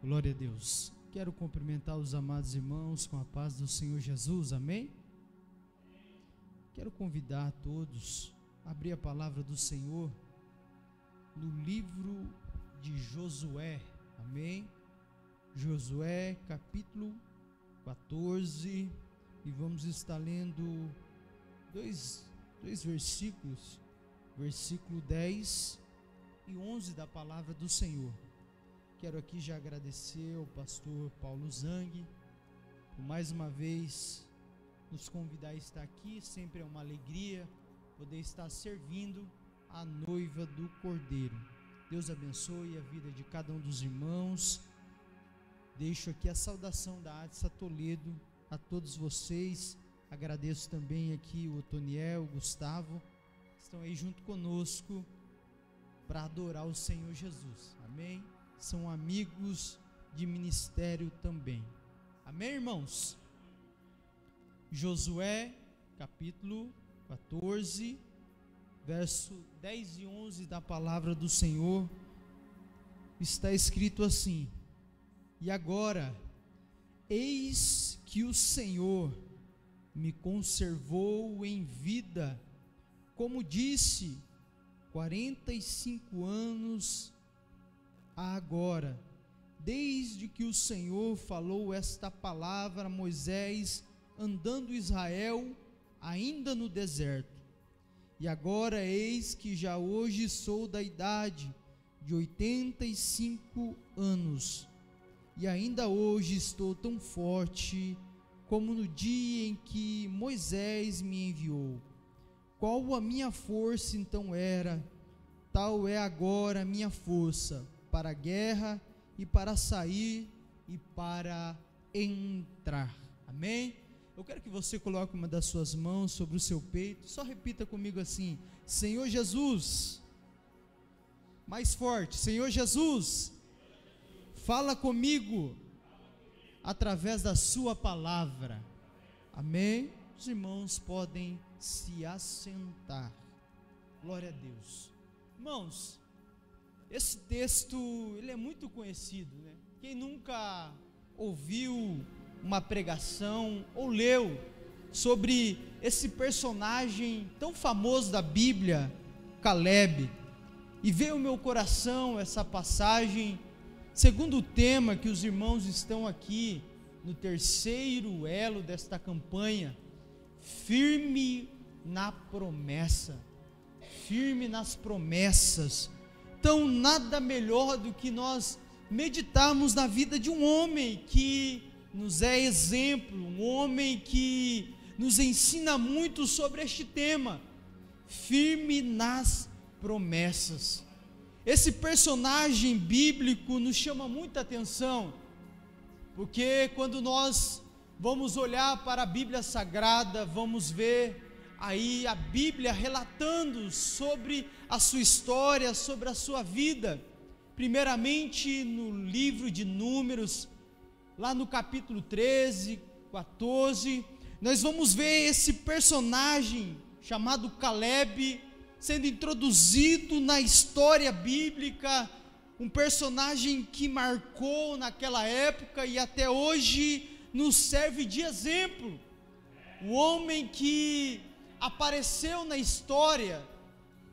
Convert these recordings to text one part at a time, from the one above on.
Glória a Deus. Quero cumprimentar os amados irmãos com a paz do Senhor Jesus, amém? Quero convidar a todos a abrir a palavra do Senhor no livro de Josué, amém? Josué capítulo 14, e vamos estar lendo dois versículos, versículo 10 e 11 da palavra do Senhor. Quero aqui já agradecer ao pastor Paulo Zang por mais uma vez nos convidar a estar aqui. Sempre é uma alegria poder estar servindo a noiva do Cordeiro. Deus abençoe a vida de cada um dos irmãos. Deixo aqui a saudação da Adsa Toledo a todos vocês. Agradeço também aqui o Otoniel, o Gustavo, que estão aí junto conosco para adorar o Senhor Jesus, amém? São amigos de ministério também, amém, irmãos? Josué capítulo 14, verso 10 e 11 da palavra do Senhor, está escrito assim: e agora, eis que o Senhor me conservou em vida, como disse, 45 anos agora, desde que o Senhor falou esta palavra a Moisés, andando Israel ainda no deserto. E agora eis que já hoje sou da idade de 85 anos, e ainda hoje estou tão forte como no dia em que Moisés me enviou. Qual a minha força então era, tal é agora a minha força, para a guerra e para sair e para entrar, amém? Eu quero que você coloque uma das suas mãos sobre o seu peito, só repita comigo assim: Senhor Jesus, mais forte, Senhor Jesus, fala comigo, através da sua palavra, amém? Os irmãos podem se assentar, glória a Deus. Irmãos, esse texto, ele é muito conhecido, né? Quem nunca ouviu uma pregação ou leu sobre esse personagem tão famoso da Bíblia, Caleb, e veio ao meu coração essa passagem, segundo o tema que os irmãos estão aqui no terceiro elo desta campanha, firme na promessa, firme nas promessas. Então, nada melhor do que nós meditarmos na vida de um homem que nos é exemplo, um homem que nos ensina muito sobre este tema, firme nas promessas. Esse personagem bíblico nos chama muita atenção, porque quando nós vamos olhar para a Bíblia Sagrada, vamos ver aí a Bíblia relatando sobre a sua história, sobre a sua vida. Primeiramente no livro de Números, lá no capítulo 13, 14, nós vamos ver esse personagem chamado Caleb sendo introduzido na história bíblica, um personagem que marcou naquela época e até hoje nos serve de exemplo. O homem que apareceu na história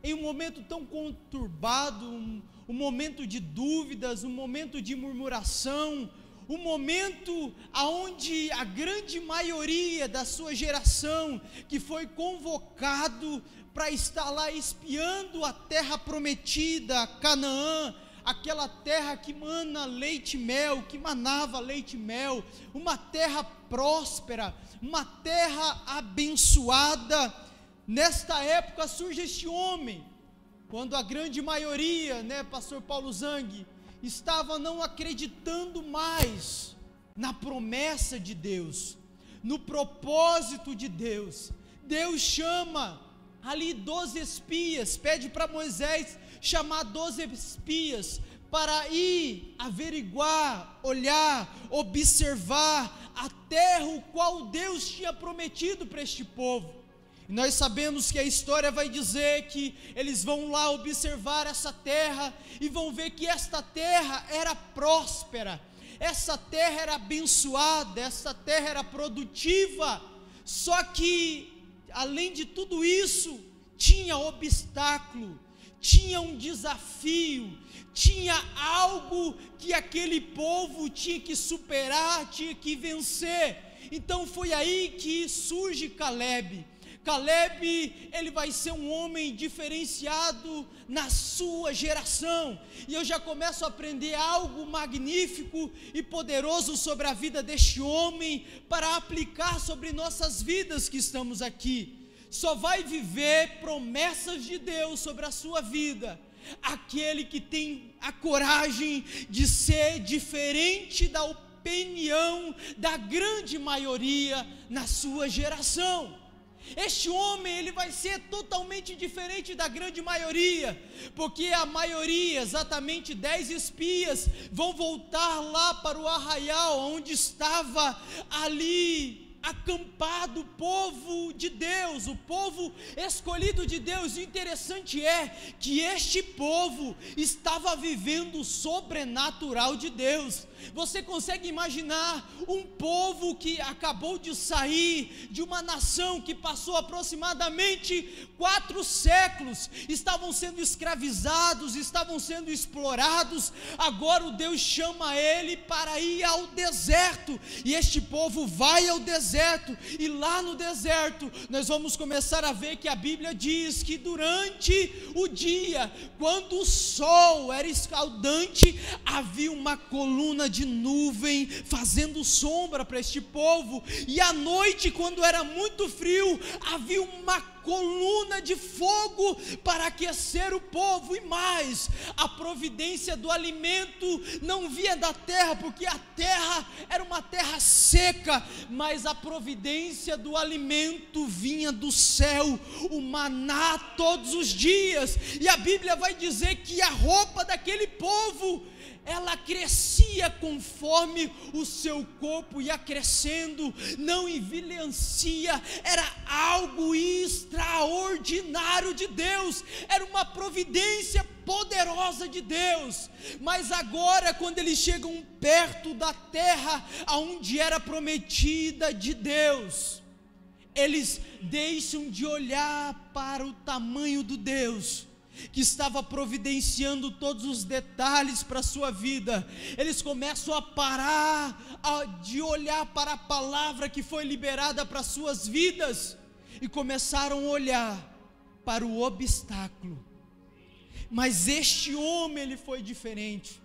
em um momento tão conturbado, um momento de dúvidas, um momento de murmuração, um momento aonde a grande maioria da sua geração, que foi convocado para estar lá espiando a terra prometida, Canaã, aquela terra que mana leite e mel, que manava leite e mel, uma terra próspera, uma terra abençoada. Nesta época surge este homem, quando a grande maioria, pastor Paulo Zang, estava não acreditando mais na promessa de Deus, no propósito de Deus. Deus chama ali 12 espias, pede para Moisés chamar 12 espias, para ir averiguar, olhar, observar a terra o qual Deus tinha prometido para este povo. E nós sabemos que a história vai dizer que eles vão lá observar essa terra e vão ver que esta terra era próspera, essa terra era abençoada, essa terra era produtiva, só que, além de tudo isso, tinha obstáculo, tinha um desafio, tinha algo que aquele povo tinha que superar, tinha que vencer. Então foi aí que surge Caleb. Caleb, ele vai ser um homem diferenciado na sua geração, e eu já começo a aprender algo magnífico e poderoso sobre a vida deste homem, para aplicar sobre nossas vidas que estamos aqui. Só vai viver promessas de Deus sobre a sua vida aquele que tem a coragem de ser diferente da opinião da grande maioria na sua geração. Este homem, ele vai ser totalmente diferente da grande maioria, porque a maioria, exatamente 10 espias, vão voltar lá para o arraial, onde estava ali acampado o povo de Deus, o povo escolhido de Deus. E o interessante é que este povo estava vivendo o sobrenatural de Deus. Você consegue imaginar um povo que acabou de sair de uma nação que passou aproximadamente 4 séculos, estavam sendo escravizados, estavam sendo explorados. Agora o Deus chama ele para ir ao deserto, e este povo vai ao deserto, e lá no deserto nós vamos começar a ver que a Bíblia diz que durante o dia, quando o sol era escaldante, havia uma coluna de nuvem fazendo sombra para este povo, e à noite, quando era muito frio, havia uma coluna de fogo para aquecer o povo. E mais, a providência do alimento não vinha da terra, porque a terra era uma terra seca, mas a providência do alimento vinha do céu, o maná todos os dias. E a Bíblia vai dizer que a roupa daquele povo, ela crescia conforme o seu corpo ia crescendo, não envelhecia. Era algo extraordinário de Deus, era uma providência poderosa de Deus. Mas agora, quando eles chegam perto da terra aonde era prometida de Deus, eles deixam de olhar para o tamanho do Deus que estava providenciando todos os detalhes para a sua vida. Eles começam a parar de olhar para a palavra que foi liberada para as suas vidas, e começaram a olhar para o obstáculo. Mas este homem, ele foi diferente.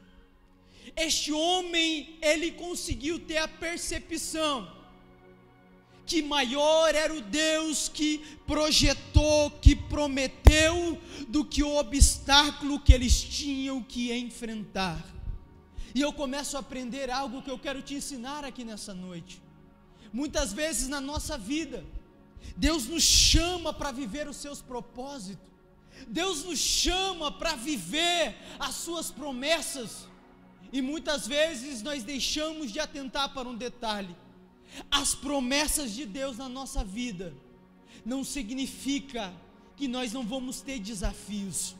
Este homem, ele conseguiu ter a percepção que maior era o Deus que projetou, que prometeu, do que o obstáculo que eles tinham que enfrentar. E eu começo a aprender algo que eu quero te ensinar aqui nessa noite. Muitas vezes na nossa vida, Deus nos chama para viver os seus propósitos, Deus nos chama para viver as suas promessas, e muitas vezes nós deixamos de atentar para um detalhe. As promessas de Deus na nossa vida não significa que nós não vamos ter desafios,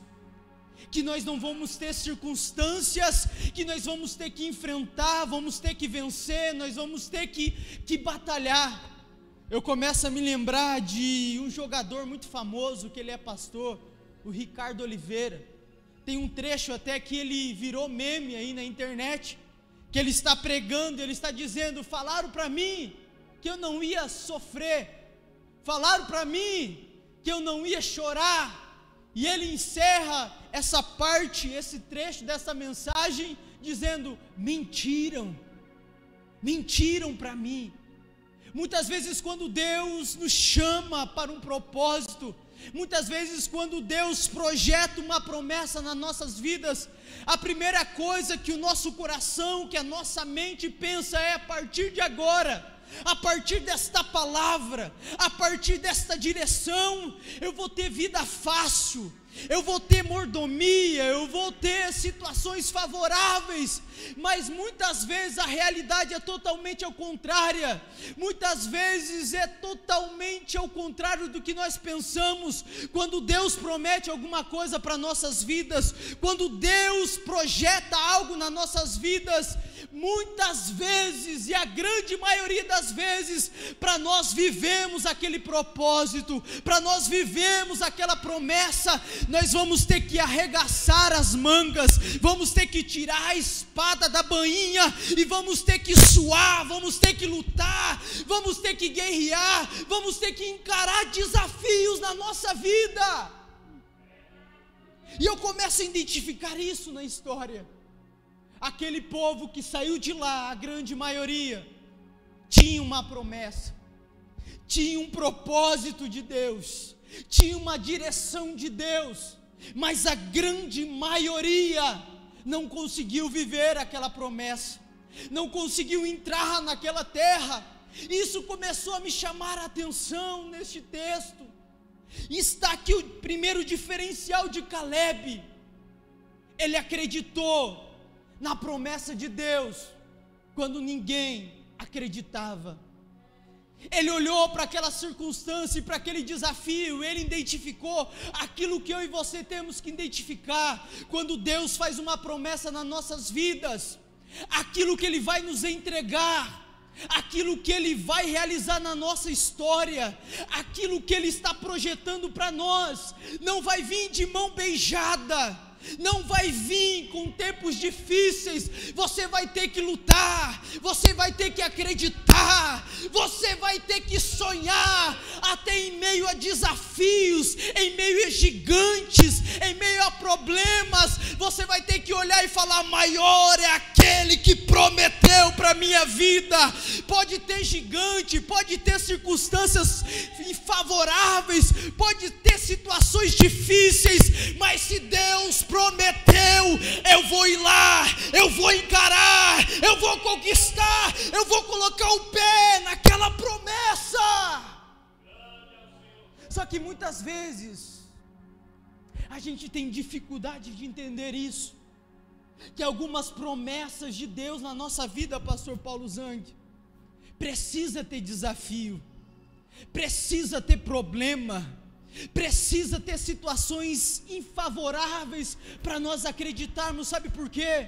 que nós não vamos ter circunstâncias que nós vamos ter que enfrentar, vamos ter que vencer, nós vamos ter que batalhar. Eu começo a me lembrar de um jogador muito famoso, que ele é pastor, o Ricardo Oliveira. Tem um trecho até que ele virou meme aí na internet, que ele está pregando, ele está dizendo: falaram para mim que eu não ia sofrer, falaram para mim que eu não ia chorar, e ele encerra essa parte, esse trecho dessa mensagem, dizendo: mentiram para mim. Muitas vezes, quando Deus nos chama para um propósito, muitas vezes quando Deus projeta uma promessa nas nossas vidas, a primeira coisa que o nosso coração, que a nossa mente pensa é: a partir de agora, a partir desta palavra, a partir desta direção, eu vou ter vida fácil, eu vou ter mordomia, eu vou ter situações favoráveis. Mas muitas vezes a realidade é totalmente ao contrário. Muitas vezes é totalmente ao contrário do que nós pensamos. Quando Deus promete alguma coisa para nossas vidas, quando Deus projeta algo nas nossas vidas, muitas vezes, e a grande maioria das vezes, para nós vivemos aquele propósito, para nós vivemos aquela promessa, nós vamos ter que arregaçar as mangas, vamos ter que tirar a espada da bainha, e vamos ter que suar, vamos ter que lutar, vamos ter que guerrear, vamos ter que encarar desafios na nossa vida. E eu começo a identificar isso na história. Aquele povo que saiu de lá, a grande maioria, tinha uma promessa, tinha um propósito de Deus, tinha uma direção de Deus, mas a grande maioria não conseguiu viver aquela promessa, não conseguiu entrar naquela terra. Isso começou a me chamar a atenção neste texto. E está aqui o primeiro diferencial de Caleb. Ele acreditou na promessa de Deus quando ninguém acreditava. Ele olhou para aquela circunstância e para aquele desafio, ele identificou aquilo que eu e você temos que identificar quando Deus faz uma promessa nas nossas vidas, aquilo que Ele vai nos entregar, aquilo que Ele vai realizar na nossa história, aquilo que Ele está projetando para nós, não vai vir de mão beijada, não vai vir com tempos difíceis. Você vai ter que lutar, você vai ter que acreditar, você vai ter que sonhar, até em meio a desafios, em meio a gigantes, em meio a problemas, você vai ter que olhar e falar: maior é aquele que prometeu para a minha vida. Pode ter gigante, pode ter circunstâncias infavoráveis, pode ter situações difíceis, mas se Deus prometeu, eu vou ir lá, eu vou encarar, eu vou conquistar, eu vou colocar o pé naquela promessa. Só que muitas vezes a gente tem dificuldade de entender isso, que algumas promessas de Deus na nossa vida, pastor Paulo Zang, precisa ter desafio, precisa ter problema, precisa ter situações infavoráveis para nós acreditarmos. Sabe por quê?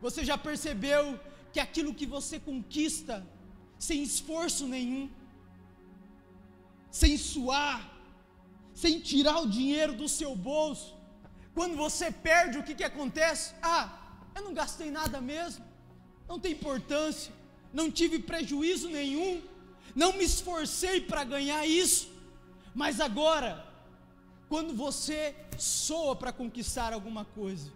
Você já percebeu que aquilo que você conquista sem esforço nenhum, sem suar, sem tirar o dinheiro do seu bolso, quando você perde, o que acontece? Eu não gastei nada mesmo, não tem importância, não tive prejuízo nenhum, não me esforcei para ganhar isso. Mas agora, quando você soa para conquistar alguma coisa,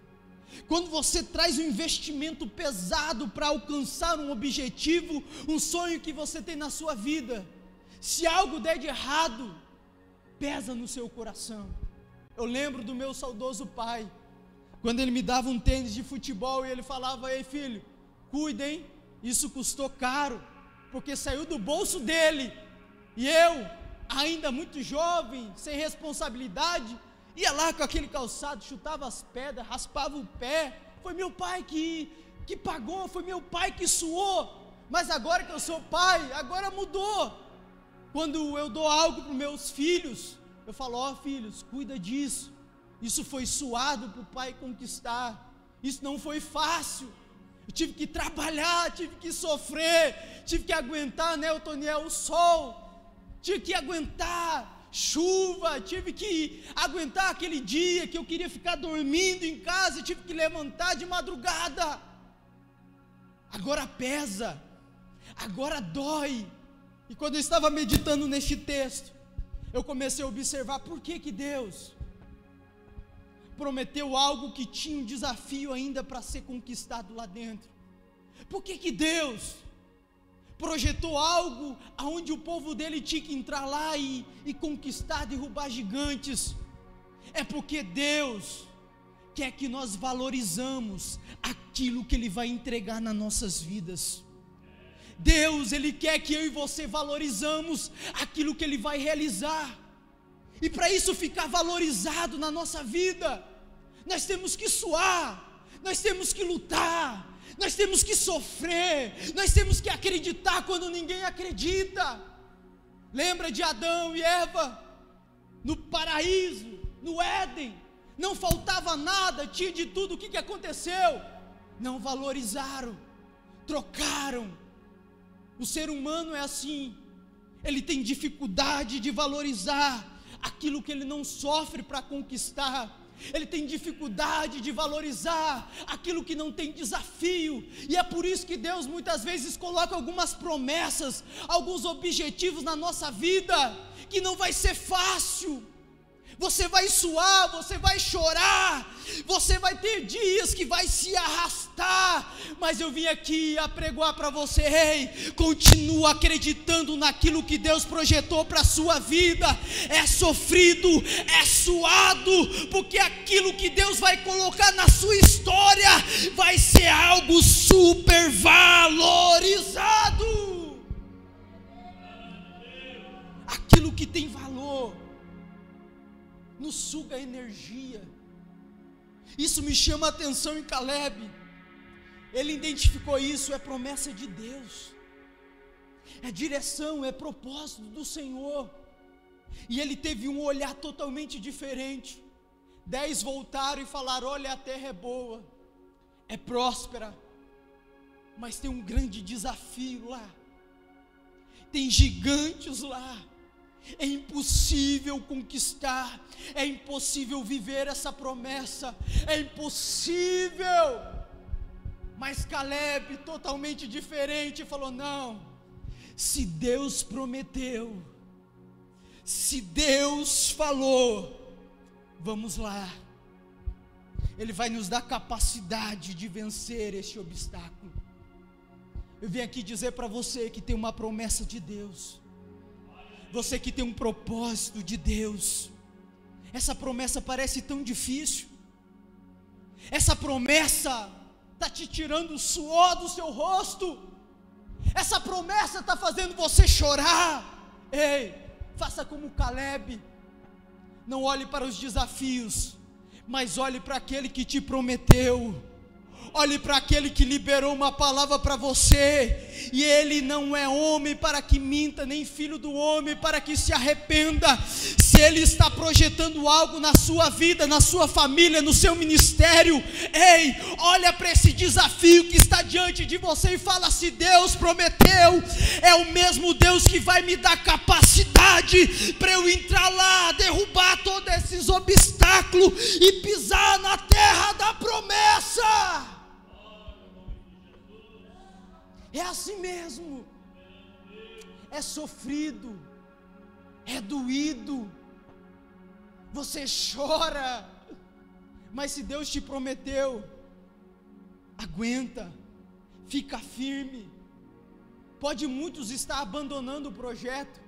quando você traz um investimento pesado para alcançar um objetivo, um sonho que você tem na sua vida, se algo der de errado, pesa no seu coração. Eu lembro do meu saudoso pai, quando ele me dava um tênis de futebol e ele falava: ei filho, cuida, hein? Isso custou caro, porque saiu do bolso dele. E eu, ainda muito jovem, sem responsabilidade, ia lá com aquele calçado, chutava as pedras, raspava o pé. Foi meu pai que pagou, foi meu pai que suou. Mas agora que eu sou pai, agora mudou. Quando eu dou algo para os meus filhos, eu falo: filhos, cuida disso, isso foi suado para o pai conquistar, isso não foi fácil, eu tive que trabalhar, tive que sofrer, tive que aguentar, né, Otoniel, o sol, tive que aguentar chuva, tive que aguentar aquele dia que eu queria ficar dormindo em casa, tive que levantar de madrugada. Agora pesa, agora dói. E quando eu estava meditando neste texto, eu comecei a observar por que Deus prometeu algo que tinha um desafio ainda para ser conquistado lá dentro. Por que Deus projetou algo onde o povo dele tinha que entrar lá e conquistar, derrubar gigantes? É porque Deus quer que nós valorizamos aquilo que Ele vai entregar nas nossas vidas. Deus, Ele quer que eu e você valorizamos aquilo que Ele vai realizar. E para isso ficar valorizado na nossa vida, nós temos que suar, nós temos que lutar, nós temos que sofrer, nós temos que acreditar quando ninguém acredita. Lembra de Adão e Eva? No paraíso, no Éden, não faltava nada, tinha de tudo. O que aconteceu? Não valorizaram, trocaram. O ser humano é assim, ele tem dificuldade de valorizar aquilo que ele não sofre para conquistar. Ele tem dificuldade de valorizar aquilo que não tem desafio, e é por isso que Deus muitas vezes coloca algumas promessas, alguns objetivos na nossa vida, que não vai ser fácil. Você vai suar, você vai chorar, você vai ter dias que vai se arrastar, mas eu vim aqui apregoar para você: ei, continua acreditando naquilo que Deus projetou para a sua vida. É sofrido, é suado, porque aquilo que Deus vai colocar na sua história vai ser algo super valorizado. Aquilo que tem valor nos suga energia. Isso me chama a atenção em Caleb. Ele identificou isso, é promessa de Deus, é direção, é propósito do Senhor. E ele teve um olhar totalmente diferente. 10 voltaram e falaram: olha, a terra é boa, é próspera, mas tem um grande desafio lá, tem gigantes lá. É impossível conquistar, é impossível viver essa promessa, é impossível. Mas Caleb, totalmente diferente, falou: não, se Deus prometeu, se Deus falou, vamos lá. Ele vai nos dar capacidade de vencer este obstáculo. Eu vim aqui dizer para você que tem uma promessa de Deus, você que tem um propósito de Deus. Essa promessa parece tão difícil, essa promessa está te tirando o suor do seu rosto, essa promessa está fazendo você chorar. Ei, faça como Caleb, não olhe para os desafios, mas olhe para aquele que te prometeu. Olhe para aquele que liberou uma palavra para você, e ele não é homem para que minta, nem filho do homem para que se arrependa. Se ele está projetando algo na sua vida, na sua família, no seu ministério, ei, olha para esse desafio que está diante de você e fala: se Deus prometeu, é o mesmo Deus que vai me dar capacidade para eu entrar lá, derrubar todos esses obstáculos e pisar na terra da promessa. É assim mesmo, é sofrido, é doído, você chora, mas se Deus te prometeu, aguenta, fica firme. Pode muitos estar abandonando o projeto,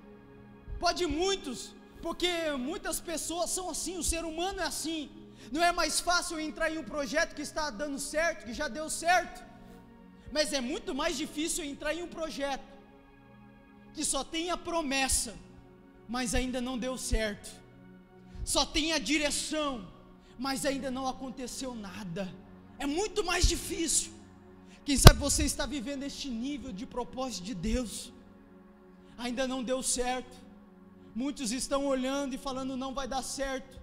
pode muitos, porque muitas pessoas são assim, o ser humano é assim. Não é mais fácil entrar em um projeto que está dando certo, que já deu certo, mas é muito mais difícil entrar em um projeto que só tem a promessa, mas ainda não deu certo, só tem a direção, mas ainda não aconteceu nada. É muito mais difícil. Quem sabe você está vivendo este nível de propósito de Deus, ainda não deu certo, muitos estão olhando e falando: não vai dar certo,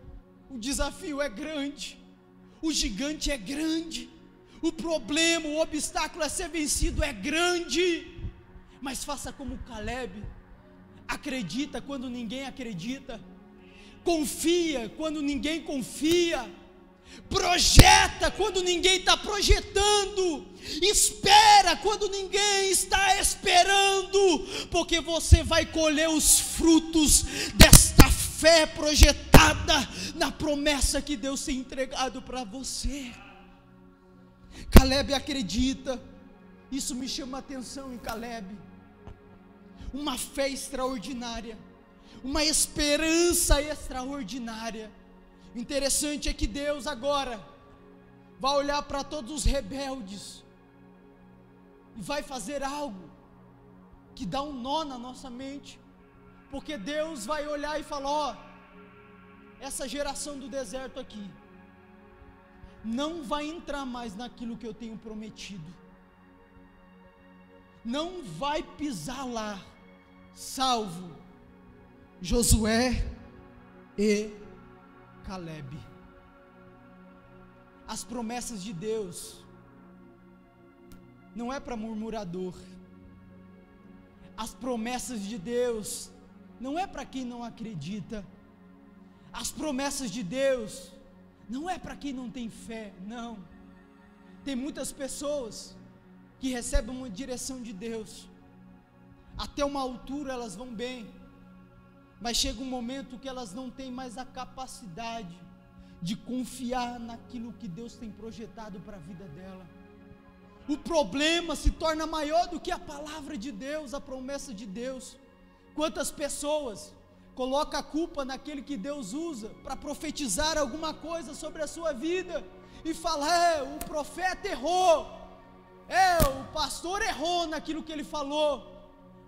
o desafio é grande, o gigante é grande, o problema, o obstáculo a ser vencido é grande. Mas faça como Caleb, acredita quando ninguém acredita, confia quando ninguém confia, projeta quando ninguém está projetando, espera quando ninguém está esperando, porque você vai colher os frutos desta fé projetada na promessa que Deus tem entregado para você. Caleb acredita, isso me chama a atenção em Caleb, uma fé extraordinária, uma esperança extraordinária. Interessante é que Deus agora vai olhar para todos os rebeldes e vai fazer algo que dá um nó na nossa mente, porque Deus vai olhar e falar: ó, essa geração do deserto aqui não vai entrar mais naquilo que eu tenho prometido, não vai pisar lá, salvo Josué e Caleb. As promessas de Deus não é para murmurador. As promessas de Deus não é para quem não acredita. As promessas de Deus não é para quem não tem fé, não. Tem muitas pessoas que recebem uma direção de Deus, até uma altura elas vão bem, mas chega um momento que elas não têm mais a capacidade de confiar naquilo que Deus tem projetado para a vida dela. O problema se torna maior do que a palavra de Deus, a promessa de Deus. Quantas pessoas colocam a culpa naquele que Deus usa para profetizar alguma coisa sobre a sua vida, e fala, o profeta errou, o pastor errou naquilo que ele falou,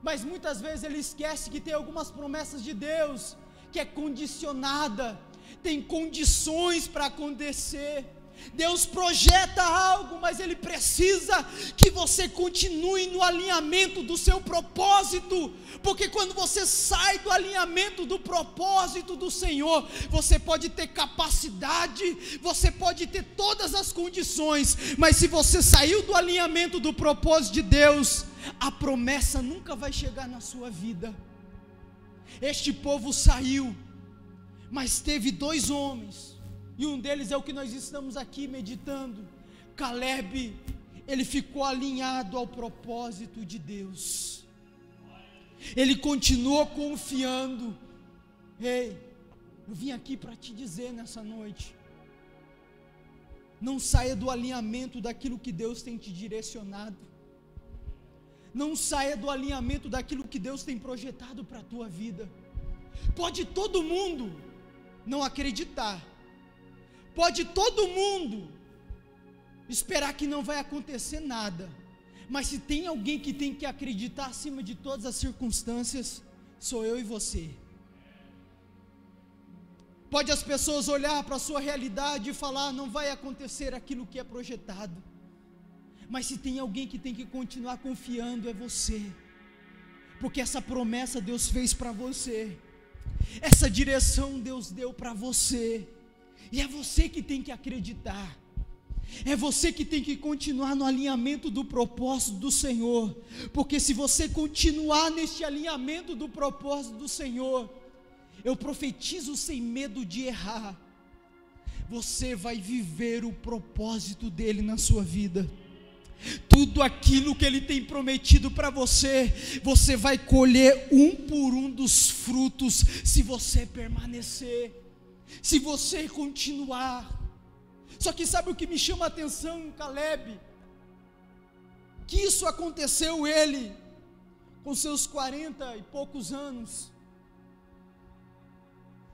mas muitas vezes ele esquece que tem algumas promessas de Deus, que é condicionada, tem condições para acontecer. Deus projeta algo, mas Ele precisa que você continue no alinhamento do seu propósito, porque quando você sai do alinhamento do propósito do Senhor, você pode ter capacidade, você pode ter todas as condições, mas se você saiu do alinhamento do propósito de Deus, a promessa nunca vai chegar na sua vida. Este povo saiu, mas teve 2 homens, e um deles é o que nós estamos aqui meditando. Caleb, ele ficou alinhado ao propósito de Deus, ele continuou confiando. Eu vim aqui para te dizer nessa noite, não saia do alinhamento daquilo que Deus tem te direcionado, não saia do alinhamento daquilo que Deus tem projetado para a tua vida. Pode todo mundo não acreditar, pode todo mundo esperar que não vai acontecer nada, mas se tem alguém que tem que acreditar acima de todas as circunstâncias, sou eu e você. Pode as pessoas olhar para a sua realidade e falar, não vai acontecer aquilo que é projetado, mas se tem alguém que tem que continuar confiando, é você, porque essa promessa Deus fez para você, essa direção Deus deu para você, e é você que tem que acreditar, é você que tem que continuar no alinhamento do propósito do Senhor, porque se você continuar neste alinhamento do propósito do Senhor, eu profetizo sem medo de errar, você vai viver o propósito dele na sua vida. Tudo aquilo que ele tem prometido para você, você vai colher um por um dos frutos, se você permanecer, se você continuar. Só que sabe o que me chama a atenção em Caleb? Que isso aconteceu ele com seus 40 e poucos anos.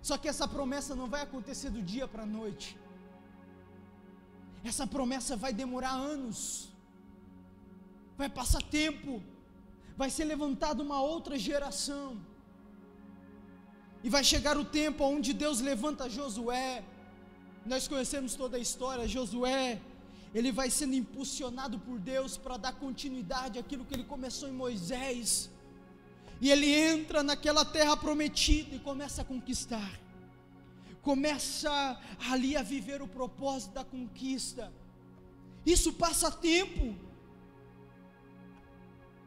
Só que essa promessa não vai acontecer do dia para a noite. Essa promessa vai demorar anos, vai passar tempo, vai ser levantada uma outra geração, e vai chegar o tempo onde Deus levanta Josué. Nós conhecemos toda a história. Josué, ele vai sendo impulsionado por Deus para dar continuidade àquilo que ele começou em Moisés, e ele entra naquela terra prometida e começa a conquistar, começa ali a viver o propósito da conquista. Isso passa tempo,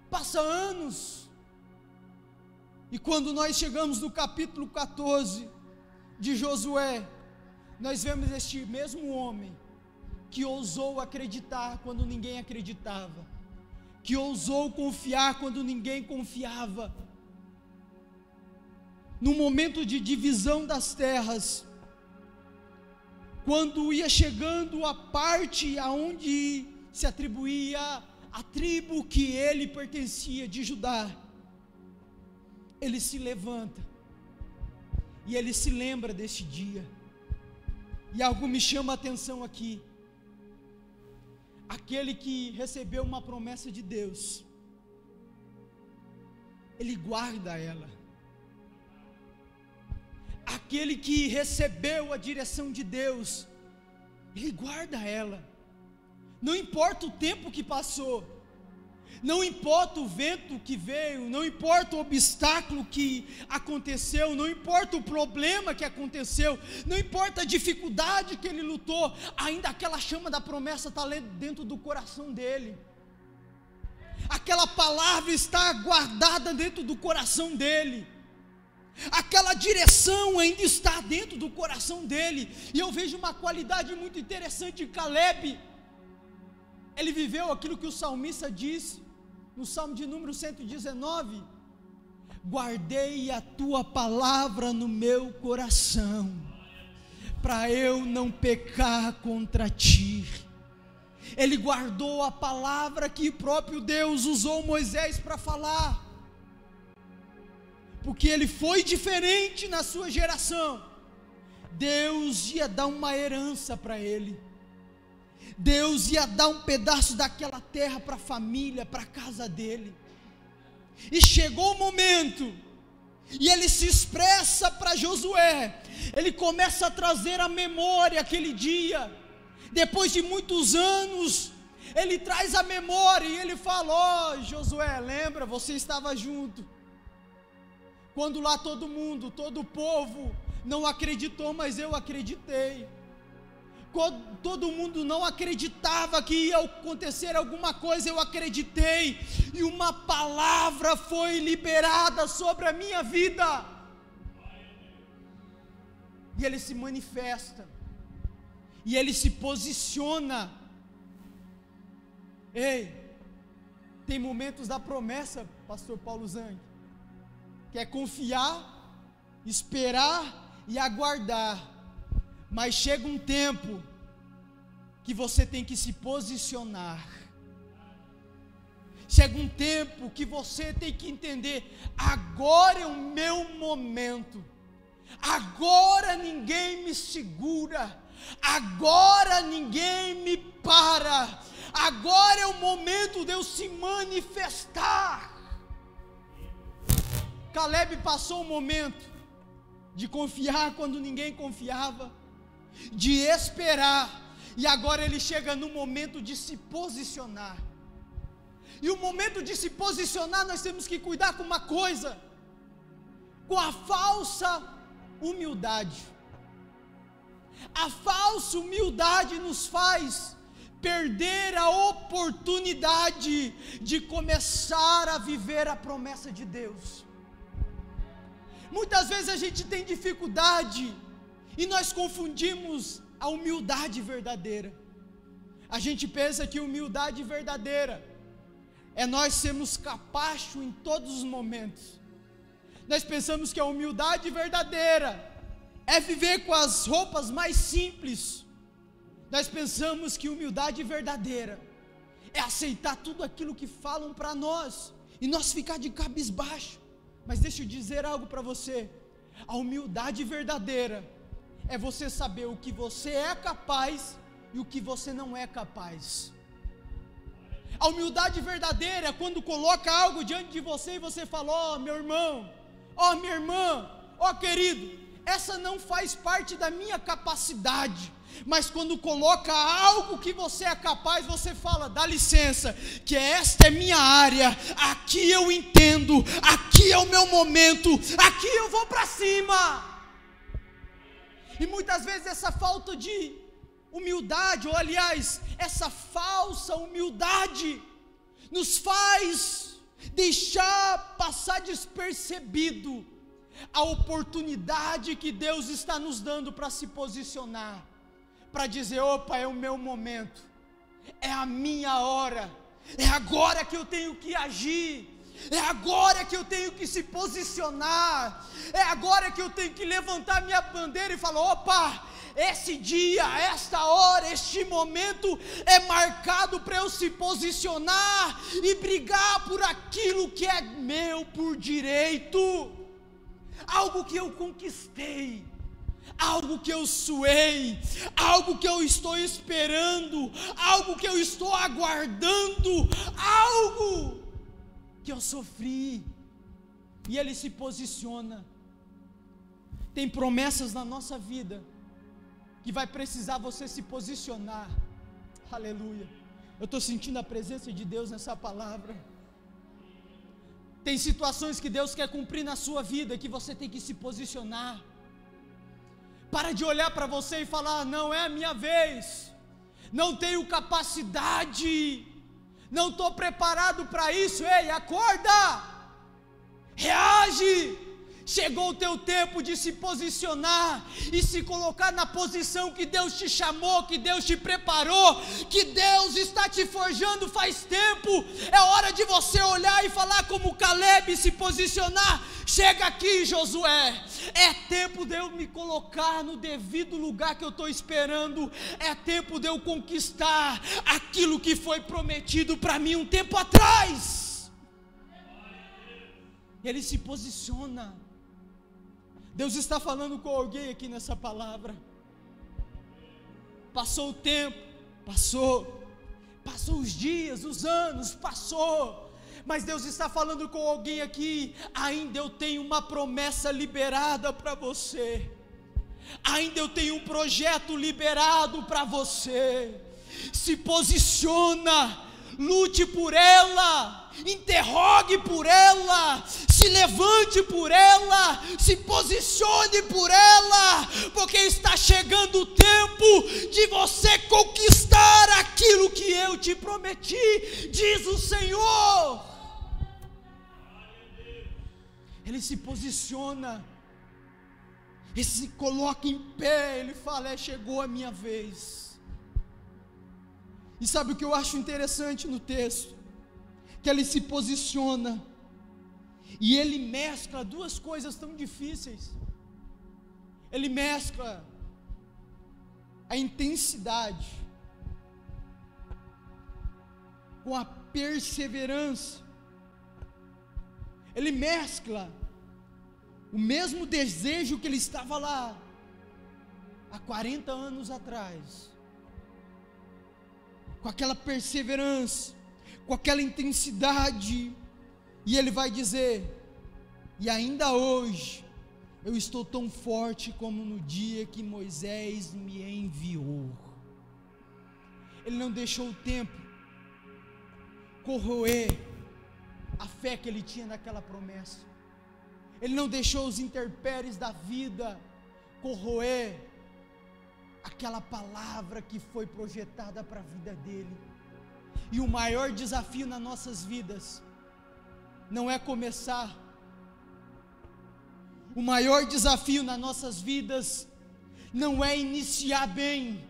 passa anos, e quando nós chegamos no capítulo 14 de Josué, nós vemos este mesmo homem que ousou acreditar quando ninguém acreditava, que ousou confiar quando ninguém confiava. No momento de divisão das terras, quando ia chegando a parte aonde se atribuía a tribo que ele pertencia, de Judá, ele se levanta e ele se lembra deste dia, e algo me chama a atenção aqui. Aquele que recebeu uma promessa de Deus, ele guarda ela. Aquele que recebeu a direção de Deus, ele guarda ela. Não importa o tempo que passou, não importa o vento que veio, não importa o obstáculo que aconteceu, não importa o problema que aconteceu, não importa a dificuldade que ele lutou, ainda aquela chama da promessa está dentro do coração dele. aquela palavra está guardada dentro do coração dele, aquela direção ainda está dentro do coração dele. E eu vejo uma qualidade muito interessante em Caleb. Ele viveu aquilo que o salmista disse no Salmo de número 119: guardei a tua palavra no meu coração, para eu não pecar contra ti. Ele guardou a palavra que o próprio Deus usou Moisés para falar, porque ele foi diferente na sua geração. Deus ia dar uma herança para ele, Deus ia dar um pedaço daquela terra para a família, para a casa dele. E chegou o momento, e ele se expressa para Josué, ele começa a trazer à memória aquele dia, depois de muitos anos, ele traz a memória, e ele fala: ó Josué, lembra, você estava junto, quando lá todo mundo, todo o povo não acreditou, mas eu acreditei. Quando todo mundo não acreditava que ia acontecer alguma coisa, eu acreditei, e uma palavra foi liberada sobre a minha vida, e ele se manifesta, e ele se posiciona. Ei, tem momentos da promessa, pastor Paulo Zang, que é confiar, esperar e aguardar, mas chega um tempo que você tem que se posicionar, chega um tempo que você tem que entender: agora é o meu momento, agora ninguém me segura, agora ninguém me para, agora é o momento de eu se manifestar. Caleb passou um momento de confiar quando ninguém confiava, de esperar, e agora ele chega no momento de se posicionar. E o momento de se posicionar, nós temos que cuidar com uma coisa, com a falsa humildade. A falsa humildade nos faz perder a oportunidade de começar a viver a promessa de Deus. Muitas vezes a gente tem dificuldade e nós confundimos a humildade verdadeira. A gente pensa que humildade verdadeira é nós sermos capachos em todos os momentos. Nós pensamos que a humildade verdadeira é viver com as roupas mais simples. Nós pensamos que humildade verdadeira é aceitar tudo aquilo que falam para nós e nós ficar de cabisbaixo. Mas deixa eu dizer algo para você: a humildade verdadeira é você saber o que você é capaz e o que você não é capaz. A humildade verdadeira é quando coloca algo diante de você e você fala: ó meu irmão, ó minha irmã, ó querido, essa não faz parte da minha capacidade. Mas quando coloca algo que você é capaz, você fala: dá licença, que esta é minha área, aqui eu entendo, aqui é o meu momento, aqui eu vou para cima. E muitas vezes essa falta de humildade, ou aliás, essa falsa humildade, nos faz deixar passar despercebido a oportunidade que Deus está nos dando para se posicionar, para dizer: opa, é o meu momento, é a minha hora, é agora que eu tenho que agir, é agora que eu tenho que se posicionar, é agora que eu tenho que levantar minha bandeira e falar: opa, esse dia, esta hora, este momento é marcado para eu se posicionar e brigar por aquilo que é meu por direito, algo que eu conquistei, algo que eu suei, algo que eu estou esperando, algo que eu estou aguardando, algo que eu sofri. E ele se posiciona. Tem promessas na nossa vida que vai precisar você se posicionar. Aleluia. Eu estou sentindo a presença de Deus nessa palavra. Tem situações que Deus quer cumprir na sua vida que você tem que se posicionar. Para de olhar para você e falar: não é a minha vez, não tenho capacidade, não estou preparado para isso. Ei, acorda, reage. Chegou o teu tempo de se posicionar e se colocar na posição que Deus te chamou, que Deus te preparou, que Deus está te forjando faz tempo. É hora de você olhar e falar como Caleb, se posicionar. Chega aqui, Josué, é tempo de eu me colocar no devido lugar que eu estou esperando. É tempo de eu conquistar aquilo que foi prometido para mim um tempo atrás. Ele se posiciona. Deus está falando com alguém aqui nessa palavra. Passou o tempo, passou os dias, os anos, passou, mas Deus está falando com alguém aqui. Ainda eu tenho uma promessa liberada para você, ainda eu tenho um projeto liberado para você. Se posiciona, lute por ela, interrogue por ela, se levante por ela, se posicione por ela, porque está chegando o tempo de você conquistar aquilo que eu te prometi, diz o Senhor. Ele se posiciona, ele se coloca em pé, ele fala: chegou a minha vez. E sabe o que eu acho interessante no texto? Que ele se posiciona e ele mescla duas coisas tão difíceis. Ele mescla a intensidade com a perseverança. Ele mescla o mesmo desejo que ele estava lá há 40 anos atrás, com aquela perseverança, com aquela intensidade, e ele vai dizer: e ainda hoje eu estou tão forte como no dia que Moisés me enviou. Ele não deixou o tempo corroer a fé que ele tinha naquela promessa. Ele não deixou os intempéries da vida corroer aquela palavra que foi projetada para a vida dele. E o maior desafio nas nossas vidas não é começar. O maior desafio nas nossas vidas não é iniciar bem.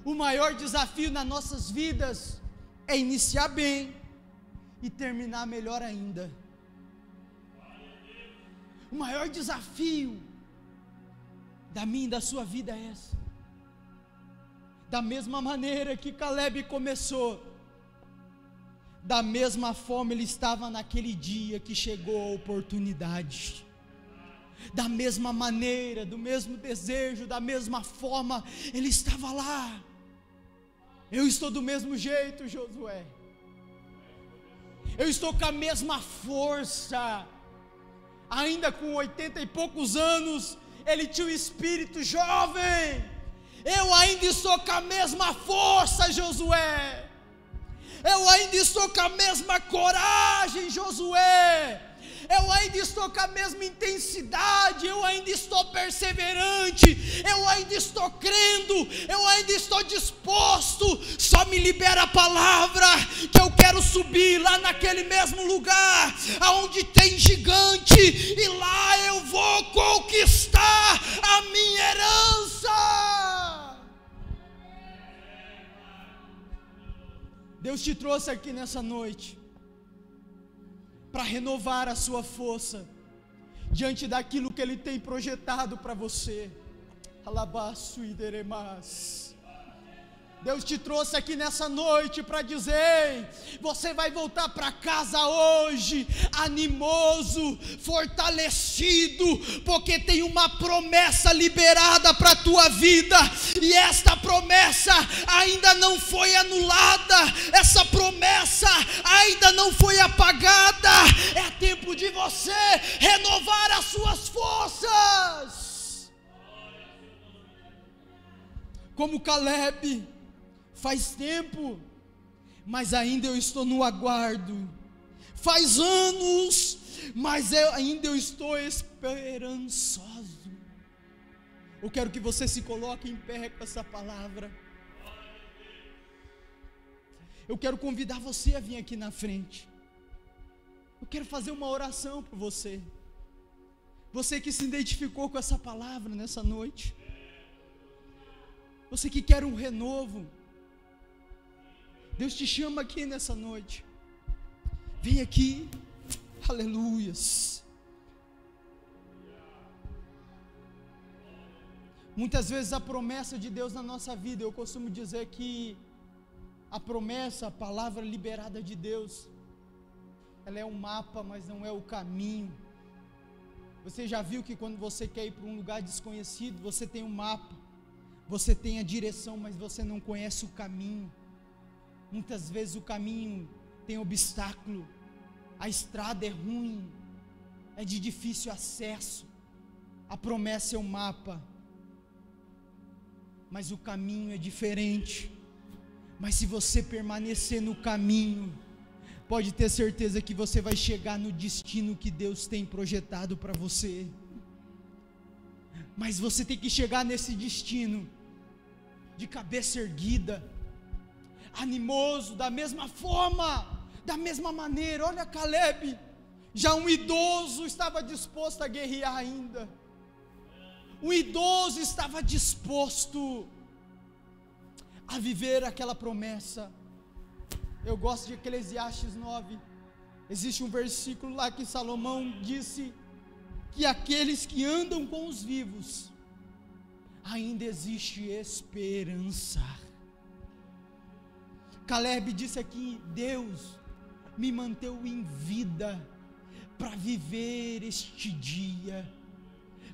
O maior desafio nas nossas vidas é iniciar bem e terminar melhor ainda. O maior desafio da minha e da sua vida é essa. Da mesma maneira que Caleb começou, da mesma forma ele estava naquele dia que chegou a oportunidade. Da mesma maneira, do mesmo desejo, da mesma forma, ele estava lá. Eu estou do mesmo jeito, Josué. Eu estou com a mesma força. Ainda com 80 e poucos anos, ele tinha um espírito jovem. Eu ainda estou com a mesma força, Josué. Eu ainda estou com a mesma coragem, Josué. Eu ainda estou com a mesma intensidade, eu ainda estou perseverante, eu ainda estou crendo, eu ainda estou disposto. Só me libera a palavra que eu quero subir lá naquele mesmo lugar aonde tem gigante, e lá eu vou conquistar a minha herança. Deus te trouxe aqui nessa noite para renovar a sua força diante daquilo que Ele tem projetado para você. Alabaço e deremas. Deus te trouxe aqui nessa noite para dizer: você vai voltar para casa hoje animoso, fortalecido, porque tem uma promessa liberada para a tua vida, e esta promessa ainda não foi anulada, essa promessa ainda não foi apagada. É tempo de você renovar as suas forças, como Caleb. Faz tempo, mas ainda eu estou no aguardo. Faz anos, mas ainda eu estou esperançoso. Eu quero que você se coloque em pé com essa palavra. eu quero convidar você a vir aqui na frente. Eu quero fazer uma oração por você. Você que se identificou com essa palavra nessa noite. Você que quer um renovo. Deus te chama aqui nessa noite. Vem aqui. Aleluias. Muitas vezes a promessa de Deus na nossa vida, eu costumo dizer que a promessa, a palavra liberada de Deus, ela é um mapa, mas não é o caminho. Você já viu que quando você quer ir para um lugar desconhecido, você tem um mapa, você tem a direção, mas você não conhece o caminho. Muitas vezes o caminho tem obstáculo, a estrada é ruim, é de difícil acesso. A promessa é o mapa, mas o caminho é diferente. Mas se você permanecer no caminho, pode ter certeza que você vai chegar no destino que Deus tem projetado para você. Mas você tem que chegar nesse destino de cabeça erguida, animoso, da mesma forma, da mesma maneira. Olha Caleb, já um idoso estava disposto a guerrear ainda. O idoso estava disposto a viver aquela promessa. Eu gosto de Eclesiastes 9. Existe um versículo lá que Salomão disse que aqueles que andam com os vivos, ainda existe esperança. Caleb disse aqui: Deus me manteve em vida para viver este dia,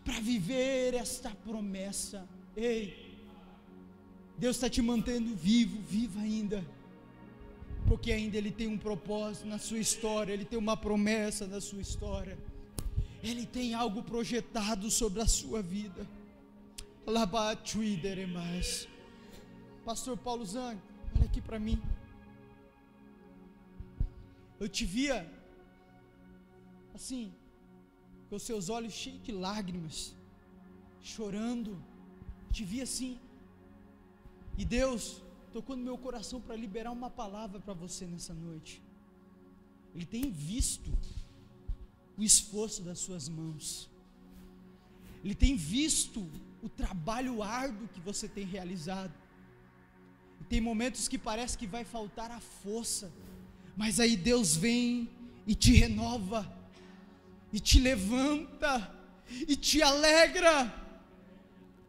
para viver esta promessa. Ei, Deus está te mantendo vivo, viva ainda, porque ainda Ele tem um propósito na sua história, Ele tem uma promessa na sua história, Ele tem algo projetado sobre a sua vida. Pastor Paulo Zang, olha aqui para mim. Eu te via assim, com os seus olhos cheios de lágrimas, chorando. Te vi assim, e Deus tocou no meu coração para liberar uma palavra para você nessa noite. Ele tem visto o esforço das suas mãos, Ele tem visto o trabalho árduo que você tem realizado. E tem momentos que parece que vai faltar a força, mas aí Deus vem e te renova, e te levanta, e te alegra.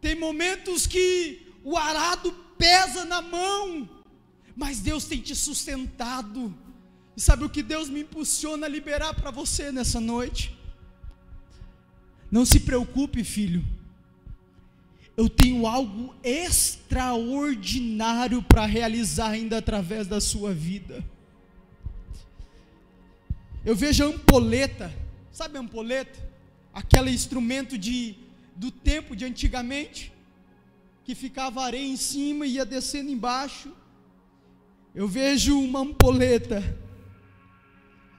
Tem momentos que o arado pesa na mão, mas Deus tem te sustentado. E sabe o que Deus me impulsiona a liberar para você nessa noite? Não se preocupe, filho, eu tenho algo extraordinário para realizar ainda através da sua vida. Eu vejo a ampoleta, sabe a ampoleta? Aquele instrumento do tempo de antigamente, que ficava areia em cima e ia descendo embaixo. Eu vejo uma ampoleta,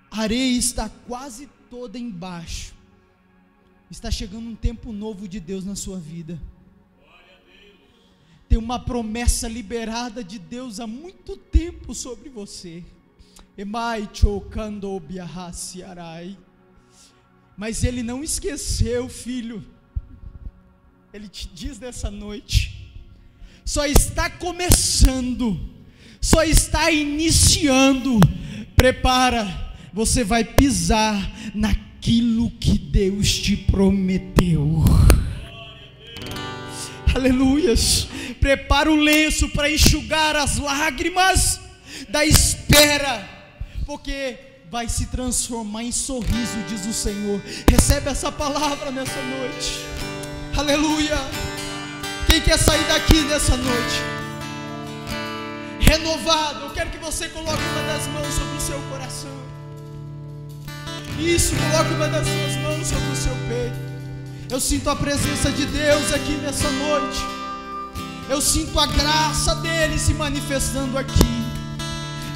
a areia está quase toda embaixo. Está chegando um tempo novo de Deus na sua vida. Tem uma promessa liberada de Deus há muito tempo sobre você. Mas Ele não esqueceu, filho. Ele te diz nessa noite: só está começando, só está iniciando. Prepara, você vai pisar naquilo que Deus te prometeu. Aleluias. Prepara o lenço para enxugar as lágrimas da espera, porque vai se transformar em sorriso, diz o Senhor. Recebe essa palavra nessa noite. Aleluia. Quem quer sair daqui nessa noite renovado? Eu quero que você coloque uma das mãos sobre o seu coração. Isso, coloque uma das suas mãos sobre o seu peito. Eu sinto a presença de Deus aqui nessa noite. Eu sinto a graça dele se manifestando aqui.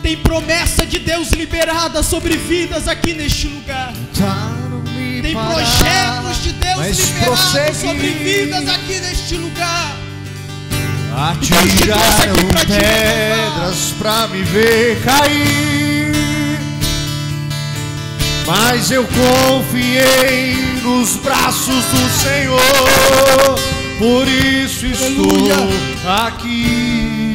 Tem promessa de Deus liberada sobre vidas aqui neste lugar. Tem projetos de Deus liberados sobre vidas aqui neste lugar. Atiraram pedras pra me ver cair, mas eu confiei nos braços do Senhor, por isso estou aqui.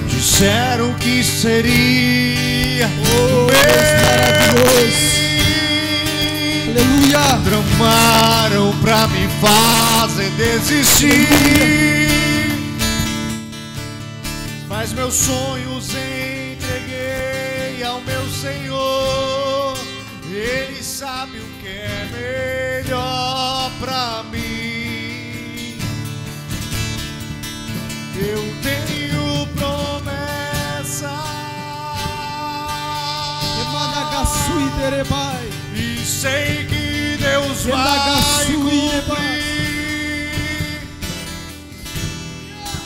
Disseram que seria maravilhoso. Aleluia. Tramaram pra me fazer desistir. Aleluia. Mas meus sonhos entreguei ao meu Senhor. Ele sabe o que é melhor pra mim. Eu tenho promessa. E sei que Deus vai cumprir.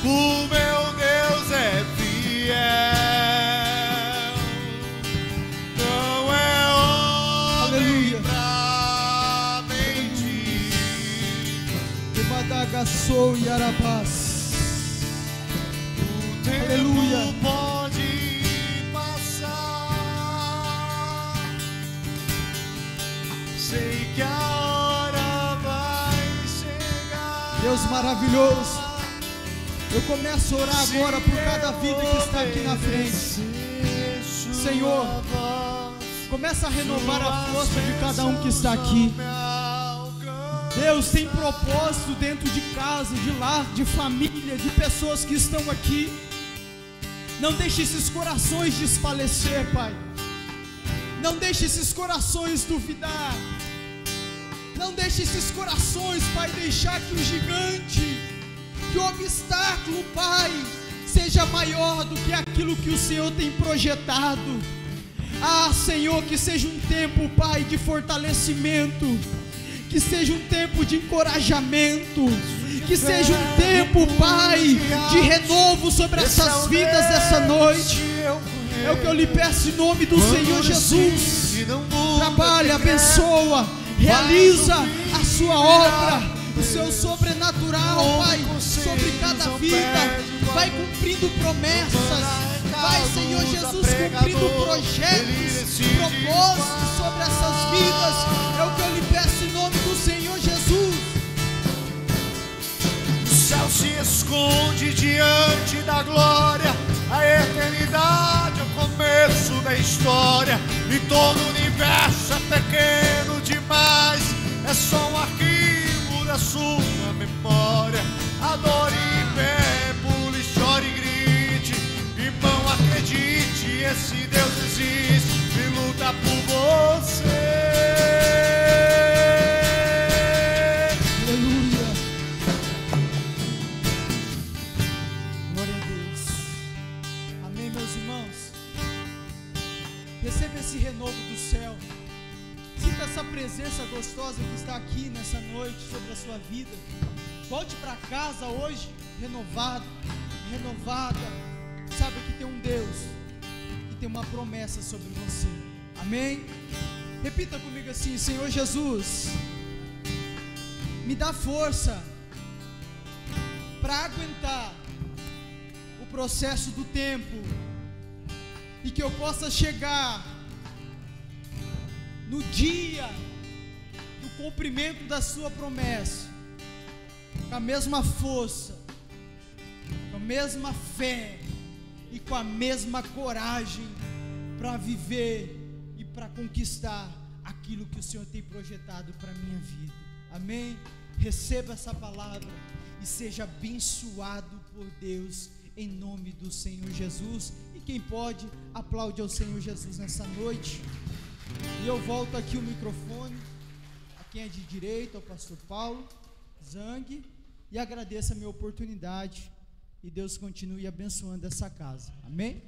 O meu Deus é fiel. Não é homem pra mentir. O tempo pode passar. Sei que a hora vai chegar. Deus maravilhoso. Eu começo a orar agora por cada vida que está aqui na frente. Senhor, começa a renovar a força de cada um que está aqui. Deus tem propósito dentro de casa, de lar, de família, de pessoas que estão aqui. Não deixe esses corações desfalecer, Pai. Não deixe esses corações duvidar. Não deixe esses corações, Pai, deixar que o gigante, que o obstáculo, Pai, seja maior do que aquilo que o Senhor tem projetado. Ah, Senhor, que seja um tempo, Pai, de fortalecimento, que seja um tempo de encorajamento, que seja um tempo, Pai, de renovo sobre essas vidas essa noite. É o que eu lhe peço em nome do Senhor Jesus. Trabalha, abençoa, realiza a sua obra, o seu sobrenatural, Pai, sobre cada vida. Vai cumprindo promessas, vai, Senhor Jesus, cumprindo projetos, propósitos sobre essas vidas. É o que eu lhe peço em nome do Senhor Jesus. O céu se esconde diante da glória, a eternidade é o começo da história, e todo o universo é pequeno demais, é só um arquivo da sua memória. Adore em pé, pule, chore e grite, irmão, acredite, esse Deus existe e luta por você. Aleluia. Glória a Deus. Amém, meus irmãos. Receba esse renovo do céu. Sinta essa presença gostosa que está aqui nessa noite sobre a sua vida. Volte para casa hoje renovado, renovada. Sabe que tem um Deus que tem uma promessa sobre você. Amém? Repita comigo assim: Senhor Jesus, me dá força para aguentar o processo do tempo, e que eu possa chegar no dia do cumprimento da sua promessa com a mesma força, com a mesma fé e com a mesma coragem para viver e para conquistar aquilo que o Senhor tem projetado para a minha vida. Amém? Receba essa palavra e seja abençoado por Deus em nome do Senhor Jesus. E quem pode, aplaude ao Senhor Jesus nessa noite. E eu volto aqui o microfone a quem é de direito, ao pastor Paulo Zang, e agradeço a minha oportunidade, e Deus continue abençoando essa casa. Amém?